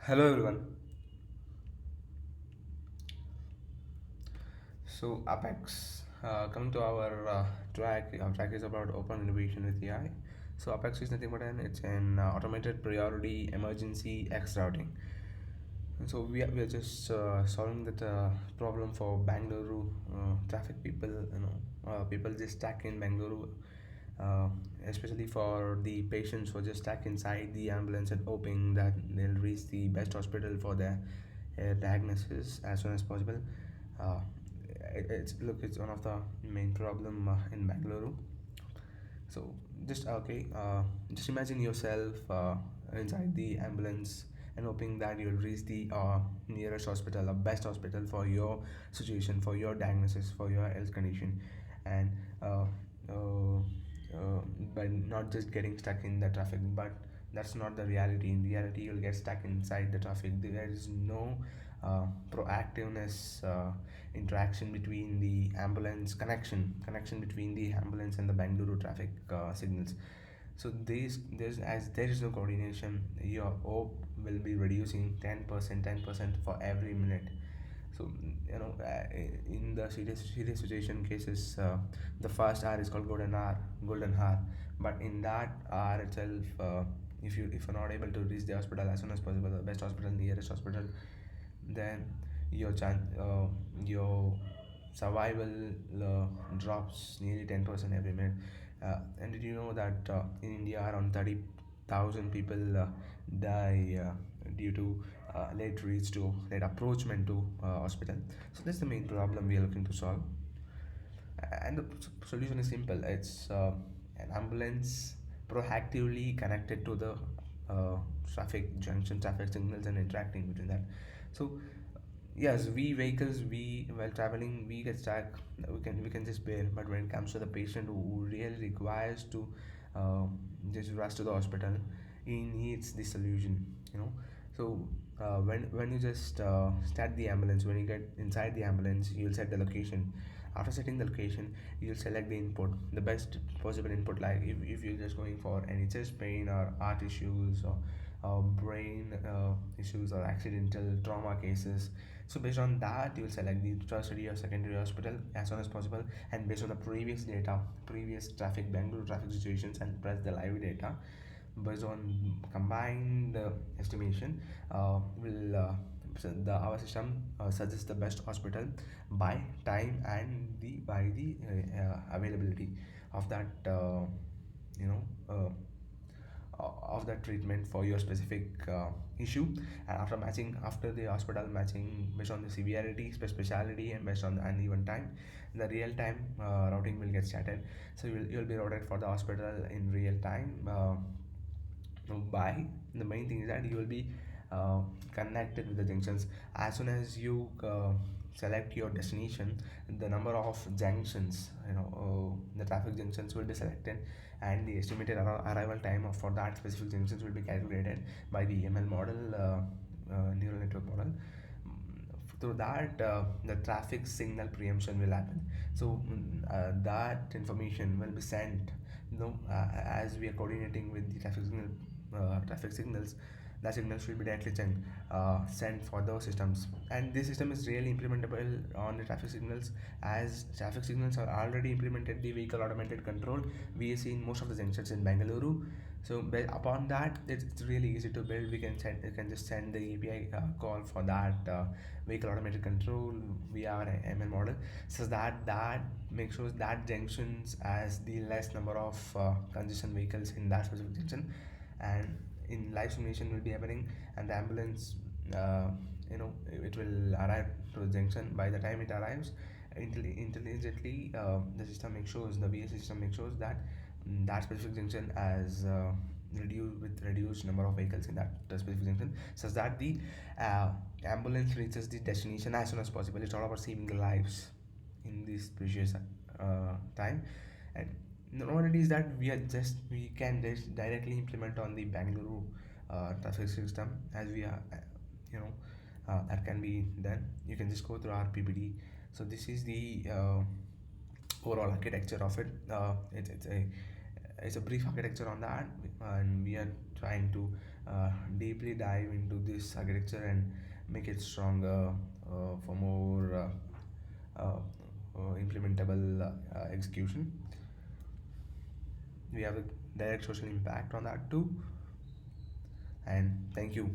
Hello everyone. So Apex, coming to our track. Our track is about open innovation with AI. So Apex is nothing but it's an automated priority emergency X routing. And so we are just solving that problem for Bangalore traffic people. People just stuck in Bangalore, uh, especially for the patients who are just stuck inside the ambulance and hoping that they'll reach the best hospital for their diagnosis as soon as possible. Uh, it's one of the main problem in Bangalore. So just imagine yourself inside the ambulance and hoping that you'll reach the nearest hospital or best hospital for your situation, for your diagnosis, for your health condition, and uh, uh, by not just getting stuck in the traffic. But that's not the reality. In reality, you'll get stuck inside the traffic. There is no proactiveness, interaction between the ambulance connection between the ambulance and the Bangalore traffic signals. So there's as there is no coordination, your hope will be reducing 10% for every minute. So in the serious situation cases, the first hour is called golden hour. But in that hour itself, if you're not able to reach the hospital as soon as possible, the best hospital, nearest hospital, then your survival drops nearly 10% every minute. And did you know that in India around 30,000 people die due to late approachment to hospital? So that's the main problem we are looking to solve. And the solution is simple. It's an ambulance proactively connected to the traffic junction, traffic signals, and interacting between that. So yes, we vehicles, we while traveling, we get stuck. We can just bear. But when it comes to the patient who really requires to uh, just rush to the hospital, he needs the solution. So when you just start the ambulance, when you get inside the ambulance, you'll set the location. After setting the location, you'll select the input, the best possible input. Like if you're just going for any chest pain or heart issues or brain issues or accidental trauma cases. So based on that, you will select the tertiary or secondary hospital as soon as possible, and based on the previous data, previous traffic, Bangalore traffic situations, and press the live data. Based on combined estimation, will our system suggests the best hospital by time and the by the availability of that you know of that treatment for your specific issue. And after the hospital matching based on the severity, speciality, and based on the uneven time, the real time routing will get started. So you'll be routed for the hospital in real time. By the main thing is that you will be connected with the junctions as soon as you select your destination. The number of junctions, the traffic junctions will be selected, and the estimated arrival time for that specific junctions will be calculated by the ML model, neural network model. Through that, the traffic signal preemption will happen. So that information will be sent, as we are coordinating with the traffic signals. The signals will be directly sent for those systems, and this system is really implementable on the traffic signals, as traffic signals are already implemented the vehicle automated control we see in most of the junctions in Bengaluru. So upon that, it's really easy to build. We can just send the API call for that vehicle automated control via our ML model, so that makes sure that junctions as the less number of congestion vehicles in that specific junction. And in live simulation will be happening, and the ambulance, it will arrive to the junction. By the time it arrives, intelligently, the VS system makes sure that that specific junction as reduced number of vehicles in that specific junction, such that the uh, ambulance reaches the destination as soon as possible. It's all about saving the lives in this precious time. And not it is that we can just directly implement on the Bangalore traffic system, as we are that can be done. You can just go through our PPT. So this is the overall architecture of it. It's a brief architecture on that, and we are trying to deeply dive into this architecture and make it stronger for more implementable execution. We have a direct social impact on that too. And thank you.